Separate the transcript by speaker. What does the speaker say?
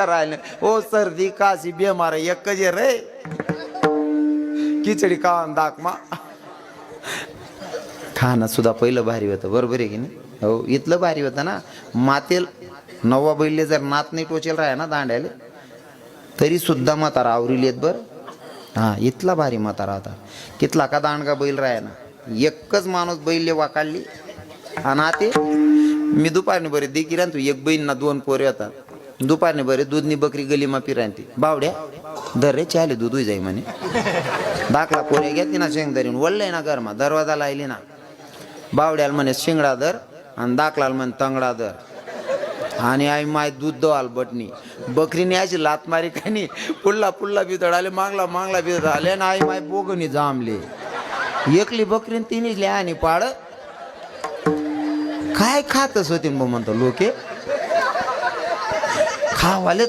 Speaker 1: राहिले ओ सर्दी काशी बेमार एक जे रे खिचडी का दाखमा खाणं सुद्धा पहिलं भारी होतं बरोबर आहे की नाही हो इथलं भारी होतं ना मातेल नववा बैले जर नात नाही टोचेल राहा ना दांड्याले तरी सुद्धा म्हातारा आवरील येत बर हा इथला भारी म्हातारा होता कितला का दांडगा बैल राहा ना एकच माणूस बैल वाकाळली आणि आते मी दुपारने बरे देखील तू एक बहीण ना दोन पोरे होता दुपारने बरे दूधनी बकरी गलीमा पिरांती बावड्या दर रे चाले दूध जाई म्हणे दाखला पोरे घेतली ना शेंग धरीन वळलंय ना घरमा दरवाजा लायली ना बावड्याला म्हणे शिंगडा दर आणि दाखलाला म्हणे तंगडा दर आणि आई माय दूध दवाल बटणी बकरीने अशी लात मारी काय नाही पुल्ला पुल्ला बितड आले मागला बितड आले ना आई माय बोगणी जांबले एकली बकरीन तिन्हीले आणि पाड काय खातच होती म्हणतो लोके खावाले